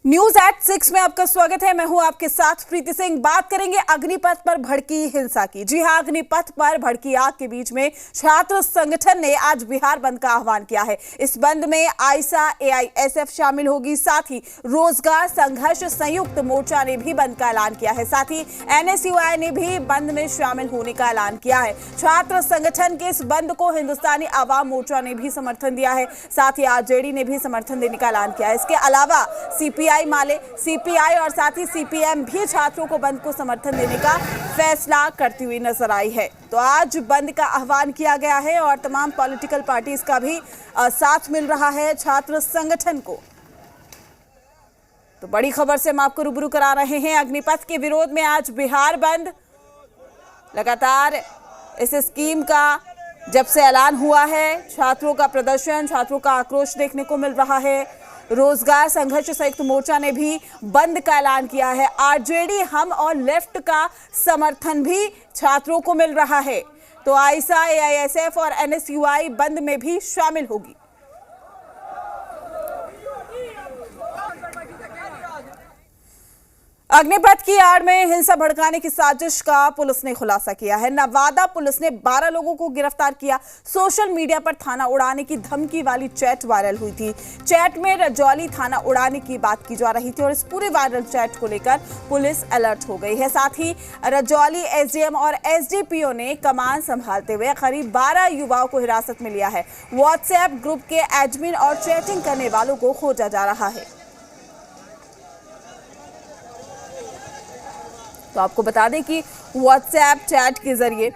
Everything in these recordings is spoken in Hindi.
न्यूज़@6 में आपका स्वागत है। मैं हूं आपके साथ प्रीति सिंह। बात करेंगे अग्निपथ पर भड़की हिंसा की। जी हां, अग्निपथ पर भड़की आग के बीच में छात्र संगठन ने आज बिहार बंद का आह्वान किया है। इस बंद में आइसा, एआईएसएफ शामिल होगी। साथ ही रोजगार संघर्ष संयुक्त मोर्चा ने भी बंद का ऐलान किया है। साथ ही एनएसयूआई ने भी बंद में शामिल होने का ऐलान किया है। छात्र संगठन के इस बंद को हिंदुस्तानी आवाम मोर्चा ने भी समर्थन दिया है। साथ ही आरजेडी ने भी समर्थन देने का ऐलान किया है। इसके अलावा सीपीआई और साथ ही सीपीएम भी छात्रों को बंद को समर्थन देने का फैसला करती हुई नजर आई है। तो आज बंद का आह्वान किया गया है और तमाम पॉलिटिकल पार्टीज का भी साथ मिल रहा है छात्र संगठन को। तो बड़ी खबर से हम आपको रूबरू करा रहे हैं। अग्निपथ के विरोध में आज बिहार बंद। लगातार इस स्कीम का जब से ऐलान हुआ है, छात्रों का प्रदर्शन, छात्रों का आक्रोश देखने को मिल रहा है। रोजगार संघर्ष संयुक्त मोर्चा ने भी बंद का ऐलान किया है। आरजेडी, हम और लेफ्ट का समर्थन भी छात्रों को मिल रहा है। तो आइसा, एआईएसएफ और एनएसयूआई बंद में भी शामिल होगी। अग्निपथ की आड़ में हिंसा भड़काने की साजिश का पुलिस ने खुलासा किया है। नवादा पुलिस ने 12 लोगों को गिरफ्तार किया। सोशल मीडिया पर थाना उड़ाने की धमकी वाली चैट वायरल हुई थी। चैट में रजौली थाना उड़ाने की बात की जा रही थी और इस पूरे वायरल चैट को लेकर पुलिस अलर्ट हो गई है। साथ ही रजौली एसडीएम और एसडीपीओ ने कमान संभालते हुए करीब 12 युवाओं को हिरासत में लिया है। व्हाट्सएप ग्रुप के एडमिन और चैटिंग करने वालों को खोजा जा रहा है। तो आपको बता दें कि व्हाट्सएप चैट के जरिए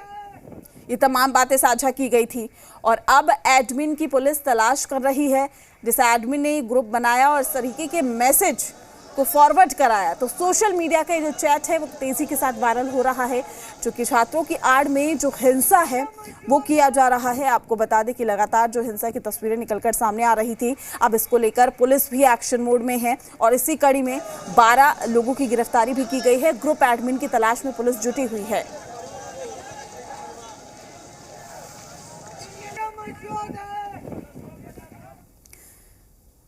ये तमाम बातें साझा की गई थी और अब एडमिन की पुलिस तलाश कर रही है। जिस एडमिन ने ग्रुप बनाया और इस तरीके के मैसेज को फॉरवर्ड कराया, तो सोशल मीडिया का जो चैट है वो तेजी के साथ वायरल हो रहा है। क्योंकि छात्रों की आड़ में जो हिंसा है वो किया जा रहा है। आपको बता दें कि लगातार जो हिंसा की तस्वीरें निकलकर सामने आ रही थी, अब इसको लेकर पुलिस भी एक्शन मोड में है और इसी कड़ी में 12 लोगों की गिरफ्तारी भी की गई है। ग्रुप एडमिन की तलाश में पुलिस जुटी हुई है।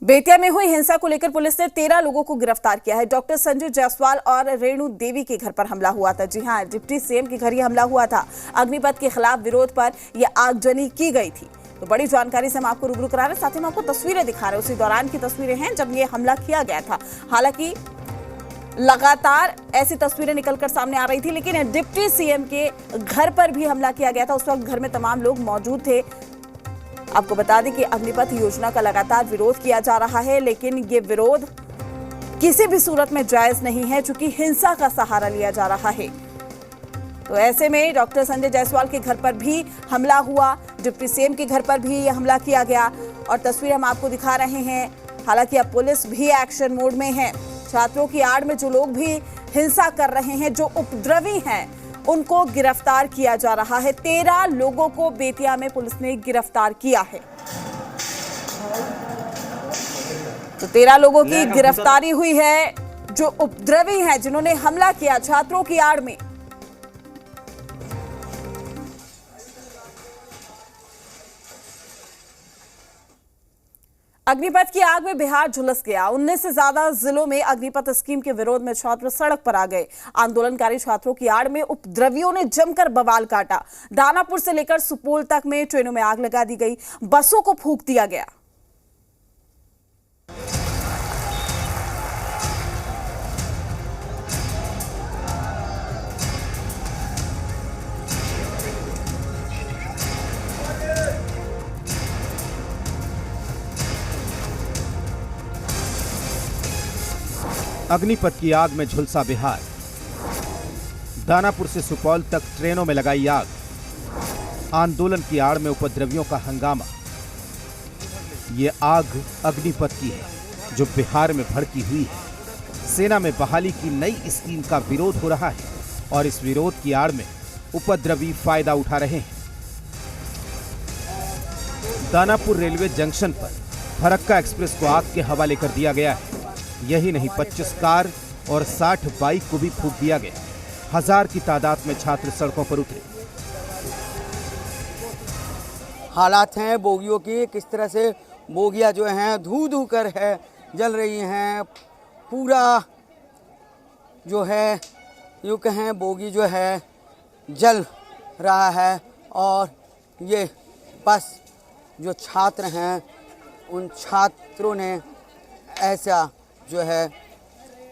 बेतिया में हुई हिंसा को लेकर पुलिस ने 13 लोगों को गिरफ्तार किया है। डॉक्टर संजय जायसवाल और रेणु देवी के घर पर हमला हुआ था। जी हां, डिप्टी सीएम के घर ये हमला हुआ था। अग्निपथ के खिलाफ विरोध पर यह आगजनी की गई थी। तो बड़ी जानकारी से हम आपको रूबरू करा रहे हैं, साथ ही हम आपको तस्वीरें दिखा रहे हैं। उसी दौरान की तस्वीरें हैं जब ये हमला किया गया था। हालांकि लगातार ऐसी तस्वीरें निकलकर सामने आ रही थी, लेकिन डिप्टी सीएम के घर पर भी हमला किया गया था। उस वक्त घर में तमाम लोग मौजूद थे। आपको बता दें कि अग्निपथ योजना का लगातार विरोध किया जा रहा है, लेकिन ये विरोध किसी भी सूरत में जायज नहीं है, चूंकि हिंसा का सहारा लिया जा रहा है। तो ऐसे में डॉक्टर संजय जायसवाल के घर पर भी हमला हुआ, डिप्टी सीएम के घर पर भी यह हमला किया गया और तस्वीर हम आपको दिखा रहे हैं। हालांकि अब पुलिस भी एक्शन मोड में है। छात्रों की आड़ में जो लोग भी हिंसा कर रहे हैं, जो उपद्रवी हैं, उनको गिरफ्तार किया जा रहा है। 13 लोगों को बेतिया में पुलिस ने गिरफ्तार किया है। तो 13 लोगों की गिरफ्तारी हुई है जो उपद्रवी हैं, जिन्होंने हमला किया छात्रों की आड़ में। अग्निपथ की आग में बिहार झुलस गया। 19 से ज्यादा जिलों में अग्निपथ स्कीम के विरोध में छात्र सड़क पर आ गए। आंदोलनकारी छात्रों की आड़ में उपद्रवियों ने जमकर बवाल काटा। दानापुर से लेकर सुपौल तक में ट्रेनों में आग लगा दी गई, बसों को फूंक दिया गया। अग्निपथ की आग में झुलसा बिहार। दानापुर से सुपौल तक ट्रेनों में लगाई आग। आंदोलन की आड़ में उपद्रवियों का हंगामा। ये आग अग्निपथ की है जो बिहार में भड़की हुई है। सेना में बहाली की नई स्कीम का विरोध हो रहा है और इस विरोध की आड़ में उपद्रवी फायदा उठा रहे हैं। दानापुर रेलवे जंक्शन पर फरक्का एक्सप्रेस को आग के हवाले कर दिया गया है। यही नहीं, 25 कार और 60 बाइक को भी फूंक दिया गया। 1000 की तादाद में छात्र सड़कों पर उतरे। हालात हैं बोगियों की, किस तरह से बोगियां जो हैं धू धू कर है जल रही हैं। पूरा जो है यूँ कहें बोगी जो है जल रहा है और ये बस जो छात्र हैं उन छात्रों ने ऐसा जो है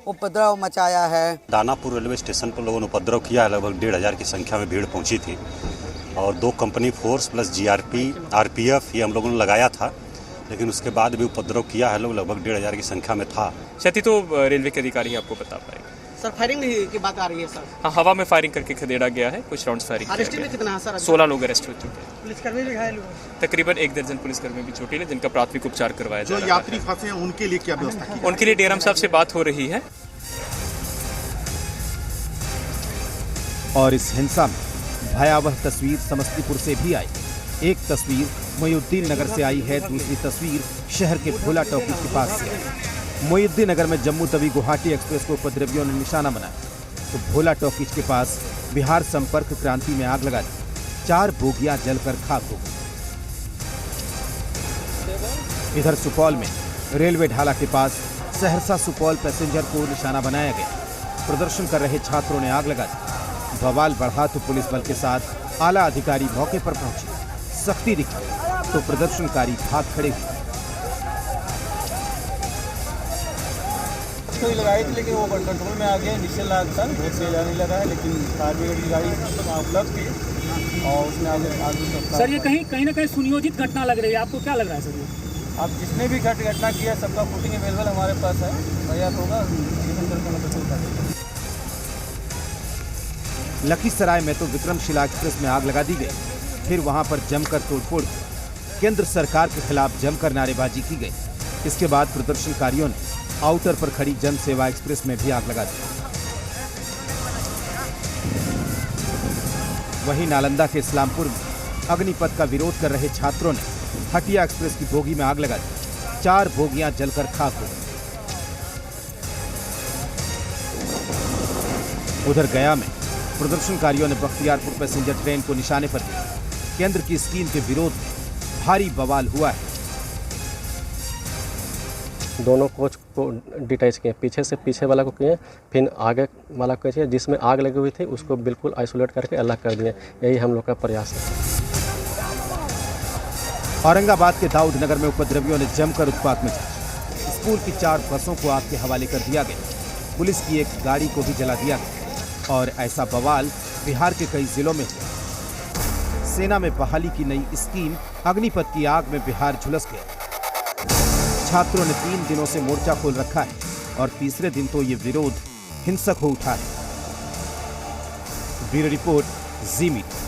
उपद्रव मचाया है। दानापुर रेलवे स्टेशन पर लोगों ने उपद्रव किया है। लगभग 1,500 की संख्या में भीड़ पहुंची थी और 2 company force plus GRP RPF ये हम लोगों ने लगाया था, लेकिन उसके बाद भी उपद्रव किया है। लोग लगभग 1,500 की संख्या में था। क्षति तो रेलवे के अधिकारी आपको बता पाएंगे। सर फायरिंग की बात आ रही है सर। हाँ, हवा में फायरिंग करके खदेड़ा गया है। कुछ राउंड्स फायरिंग अरेस्ट में कितना है सर? 16 लोग अरेस्ट हो चुके हैं। पुलिसकर्मी भी घायल हुए। तकरीबन 1 दर्जन पुलिसकर्मी भी चोटिल है, जिनका प्राथमिक उपचार करवाया जा रहा है। जो यात्री फंसे हैं उनके लिए क्या व्यवस्था की? उनके लिए डीआरएम साहब से बात हो रही है। और इस हिंसा में भयावह तस्वीर समस्तीपुर से भी आई। एक तस्वीर मोहिउद्दीन नगर से आई है, दूसरी तस्वीर शहर के भोला टॉकी के पास से आई। मोहिउद्दीन नगर में जम्मू तवी गुवाहाटी एक्सप्रेस को उपद्रवियों ने निशाना बनाया तो भोला टॉकीज के पास बिहार संपर्क क्रांति में आग लगा दी। 4 बोगियां जलकर खाक हो गई। इधर सुपौल में रेलवे ढाला के पास सहरसा सुपौल पैसेंजर को निशाना बनाया गया। प्रदर्शन कर रहे छात्रों ने आग लगा दी। बवाल बढ़ा तो पुलिस बल के साथ आला अधिकारी मौके पर पहुंचे। सख्ती दिखी तो प्रदर्शनकारी भाग खड़े हुए। तो लगाई थी लेकिन वो कंट्रोल में आ गया। इनिशियल आग था, बहुत तेज आने लगा है, लेकिन फायर ब्रिगेड की गाड़ी वहाँ उपलब्ध थी और उसने आगे सर ये कहीं ना कहीं सुनियोजित घटना लग रही है, आपको क्या लग रहा है सर? ये अब जिसने भी घटना किया सबका फुटिंग अवेलेबल हमारे पास है, भैया होगा। लखीसराय में तो विक्रमशिला एक्सप्रेस में आग लगा दी गई। फिर वहां पर जमकर तोड़फोड़, केंद्र सरकार के खिलाफ जमकर नारेबाजी की गई। इसके बाद प्रदर्शनकारियों ने आउटर पर खड़ी जन सेवा एक्सप्रेस में भी आग लगा दी। वहीं नालंदा के इस्लामपुर में अग्निपथ का विरोध कर रहे छात्रों ने हटिया एक्सप्रेस की बोगी में आग लगा दी। 4 बोगियां जलकर खाक हो गई। उधर गया में प्रदर्शनकारियों ने बख्तियारपुर पैसेंजर ट्रेन को निशाने पर लिया। केंद्र की स्कीम के विरोध में भारी बवाल हुआ है। दोनों कोच को डिटैच किए, पीछे वाला को किए, फिर आगे वाला को किए। जिसमें आग लगी हुई थी उसको बिल्कुल आइसोलेट करके अलग कर दिए। यही हम लोग का प्रयास है। औरंगाबाद के दाऊद नगर में उपद्रवियों ने जमकर उत्पात मचाया। स्कूल की 4 बसों को आग के हवाले कर दिया गया। पुलिस की एक गाड़ी को भी जला दिया गया। और ऐसा बवाल बिहार के कई जिलों में हुआ। सेना में बहाली की नई स्कीम अग्निपथ की आग में बिहार झुलस गया। छात्रों ने 3 दिनों से मोर्चा खोल रखा है और तीसरे दिन तो ये विरोध हिंसक हो उठा है। ब्यूरो रिपोर्ट, जी मीडिया।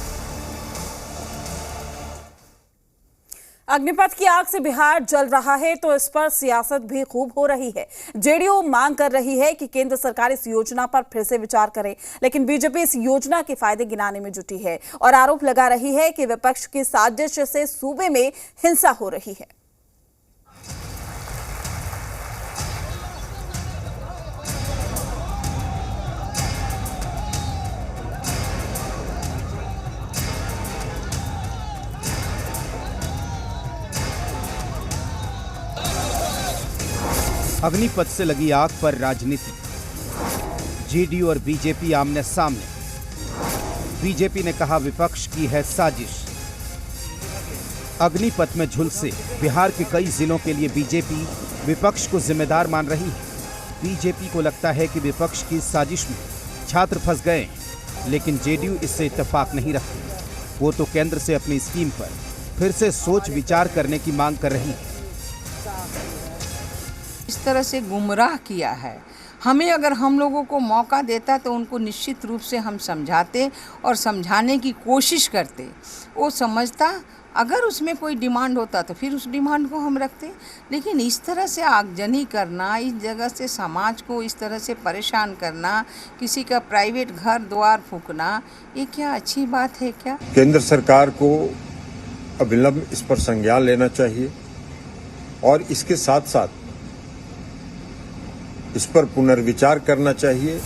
अग्निपथ की आग से बिहार जल रहा है तो इस पर सियासत भी खूब हो रही है। जेडीयू मांग कर रही है कि केंद्र सरकार इस योजना पर फिर से विचार करे, लेकिन बीजेपी इस योजना के फायदे गिनाने में जुटी है और आरोप लगा रही है कि विपक्ष की साजिश से सूबे में हिंसा हो रही है। अग्निपथ से लगी आग पर राजनीति। जेडीयू और बीजेपी आमने सामने। बीजेपी ने कहा विपक्ष की है साजिश। अग्निपथ में झुलसे बिहार के कई जिलों के लिए बीजेपी विपक्ष को जिम्मेदार मान रही है। बीजेपी को लगता है कि विपक्ष की साजिश में छात्र फंस गए हैं, लेकिन जेडीयू इससे इत्तेफाक नहीं रखती। वो तो केंद्र से अपनी स्कीम पर फिर से सोच विचार करने की मांग कर रही है। इस तरह से गुमराह किया है। हमें अगर हम लोगों को मौका देता तो उनको निश्चित रूप से हम समझाते और समझाने की कोशिश करते। वो समझता, अगर उसमें कोई डिमांड होता तो फिर उस डिमांड को हम रखते। लेकिन इस तरह से आगजनी करना, इस जगह से समाज को इस तरह से परेशान करना, किसी का प्राइवेट घर द्वार फूंकना, ये क्या अच्छी बात है क्या? केंद्र सरकार को अविलंब इस पर संज्ञान लेना चाहिए और इसके साथ साथ इस पर पुनर्विचार करना चाहिए।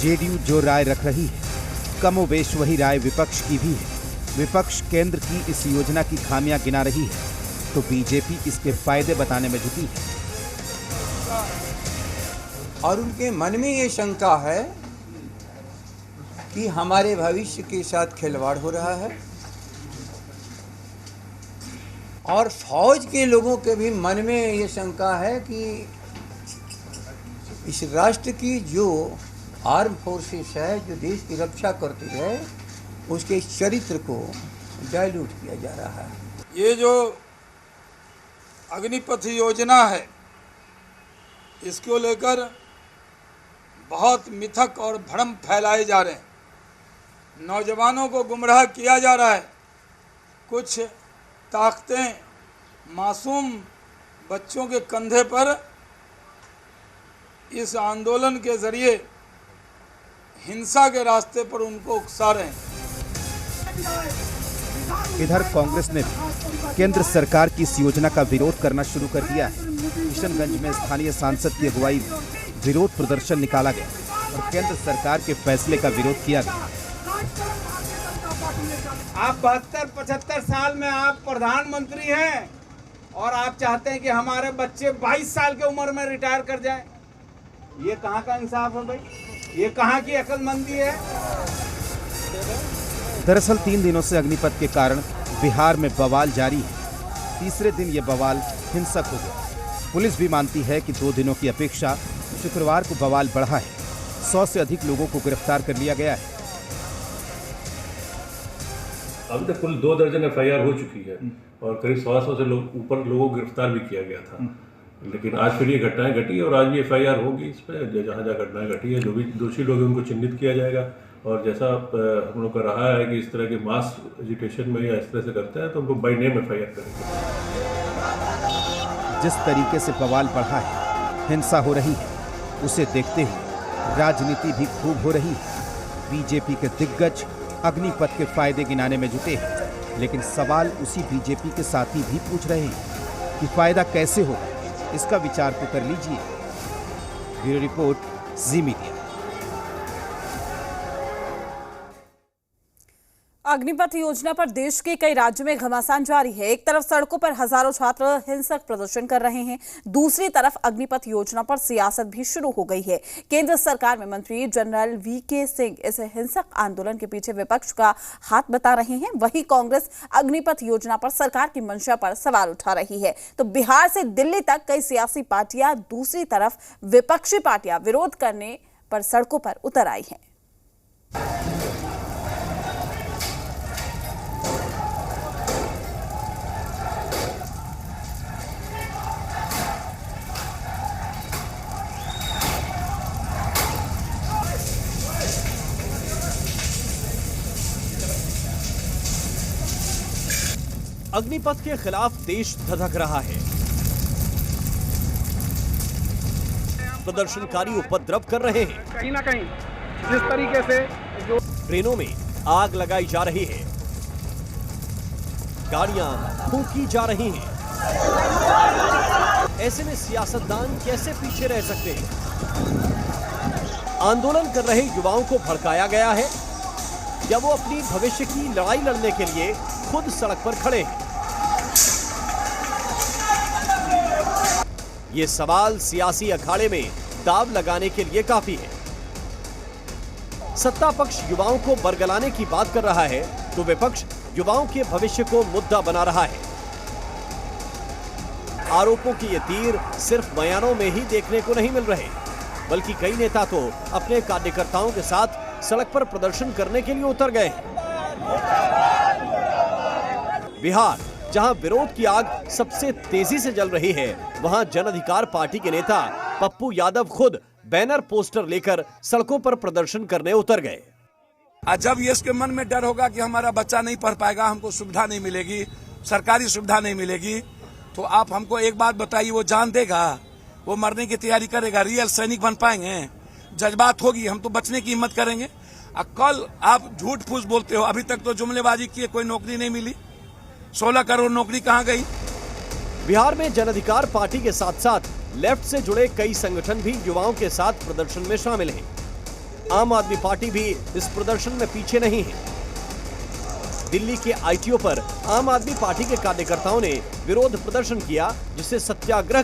जेडीयू जो राय रख रही है, कमोबेश वही राय विपक्ष की भी है। विपक्ष केंद्र की इस योजना की खामियां गिना रही है तो बीजेपी इसके फायदे बताने में जुटी है। और उनके मन में ये शंका है कि हमारे भविष्य के साथ खिलवाड़ हो रहा है, और फौज के लोगों के भी मन में ये शंका है कि इस राष्ट्र की जो आर्म फोर्सेस है, जो देश की रक्षा करती है, उसके चरित्र को डाइल्यूट किया जा रहा है। ये जो अग्निपथ योजना है, इसको लेकर बहुत मिथक और भ्रम फैलाए जा रहे हैं। नौजवानों को गुमराह किया जा रहा है। कुछ ताकतें मासूम बच्चों के कंधे पर इस आंदोलन के जरिए हिंसा के रास्ते पर उनको उकसा रहे हैं। इधर कांग्रेस ने भी केंद्र सरकार की इस योजना का विरोध करना शुरू कर दिया है। किशनगंज में स्थानीय सांसद की अगुवाई विरोध प्रदर्शन निकाला गया और केंद्र सरकार के फैसले का विरोध किया गया। आप 72-75 साल में आप प्रधानमंत्री हैं और आप चाहते हैं कि हमारे बच्चे 22 साल की उम्र में रिटायर कर जाएं। ये कहाँ का इंसाफ है भाई? ये कहाँ की अक्लमंदी है? दरअसल 3 दिनों से अग्निपथ के कारण बिहार में बवाल जारी है। तीसरे दिन ये बवाल हिंसक हो गया। पुलिस भी मानती है कि 2 दिनों की अपेक्षा शुक्रवार को बवाल बढ़ा है। 100 से अधिक लोगों को गिरफ्तार कर लिया गया है। अभी तक कुल 2 दर्जन FIR हो चुकी है और करीब 100 से ऊपर लोगों को गिरफ्तार भी किया गया था। लेकिन आज फिर ये घटनाएं घटी और आज भी FIR होगी इस पर। जहाँ जहाँ घटनाएं घटी है, जो भी दोषी लोग हैं उनको चिन्हित किया जाएगा। और जैसा हम लोग का रहा है कि इस तरह के मास एजिटेशन में या इस तरह से करते हैं तो उनको बाय नेम FIR करेंगे। जिस तरीके से बवाल बढ़ा है, हिंसा हो रही है, उसे देखते हुए राजनीति भी खूब हो रही है। बीजेपी के दिग्गज अग्निपथ के फायदे गिनाने में जुटे हैं, लेकिन सवाल उसी बीजेपी के साथी भी पूछ रहे हैं कि फायदा कैसे होगा, इसका विचार तो कर लीजिए। ब्यूरो रिपोर्ट, जी मीडिया। अग्निपथ योजना पर देश के कई राज्यों में घमासान जारी है। एक तरफ सड़कों पर हजारों छात्र हिंसक प्रदर्शन कर रहे हैं, दूसरी तरफ अग्निपथ योजना पर सियासत भी शुरू हो गई है। केंद्र सरकार में मंत्री जनरल VK सिंह इस हिंसक आंदोलन के पीछे विपक्ष का हाथ बता रहे हैं। वहीं कांग्रेस अग्निपथ योजना पर सरकार की मंशा पर सवाल उठा रही है। तो बिहार से दिल्ली तक कई सियासी पार्टियां, दूसरी तरफ विपक्षी पार्टियां विरोध करने पर सड़कों पर उतर आई हैं। अग्निपथ के खिलाफ देश धधक रहा है। प्रदर्शनकारी उपद्रव कर रहे हैं। कहीं ना कहीं जिस तरीके से जो ट्रेनों में आग लगाई जा रही है, गाड़ियां फूंकी जा रही हैं। ऐसे में सियासतदान कैसे पीछे रह सकते हैं? आंदोलन कर रहे युवाओं को भड़काया गया है या वो अपनी भविष्य की लड़ाई लड़ने के लिए खुद सड़क पर खड़े हैं? ये सवाल सियासी अखाड़े में दाव लगाने के लिए काफी है। सत्ता पक्ष युवाओं को बरगलाने की बात कर रहा है तो विपक्ष युवाओं के भविष्य को मुद्दा बना रहा है। आरोपों की ये तीर सिर्फ बयानों में ही देखने को नहीं मिल रहे, बल्कि कई नेता तो अपने कार्यकर्ताओं के साथ सड़क पर प्रदर्शन करने के लिए उतर गए हैं। बिहार, जहां विरोध की आग सबसे तेजी से जल रही है, वहां जन अधिकार पार्टी के नेता पप्पू यादव खुद बैनर पोस्टर लेकर सड़कों पर प्रदर्शन करने उतर गए। जब ये इसके मन में डर होगा कि हमारा बच्चा नहीं पढ़ पाएगा, हमको सुविधा नहीं मिलेगी, सरकारी सुविधा नहीं मिलेगी, तो आप हमको एक बात बताइए, वो जान देगा? वो मरने की तैयारी करेगा? रियल सैनिक बन पाएंगे? जज्बात होगी, हम तो बचने की हिम्मत करेंगे। कल आप झूठ फूस बोलते हो, अभी तक तो जुमलेबाजी किए, कोई नौकरी नहीं मिली। 16 करोड़ नौकरी कहाँ गई? बिहार में जन अधिकार पार्टी के साथ साथ लेफ्ट से जुड़े कई संगठन भी युवाओं के साथ प्रदर्शन में शामिल हैं। आम आदमी पार्टी भी इस प्रदर्शन में पीछे नहीं है। दिल्ली के ITO पर आम आदमी पार्टी के कार्यकर्ताओं ने विरोध प्रदर्शन किया, जिसे सत्याग्रह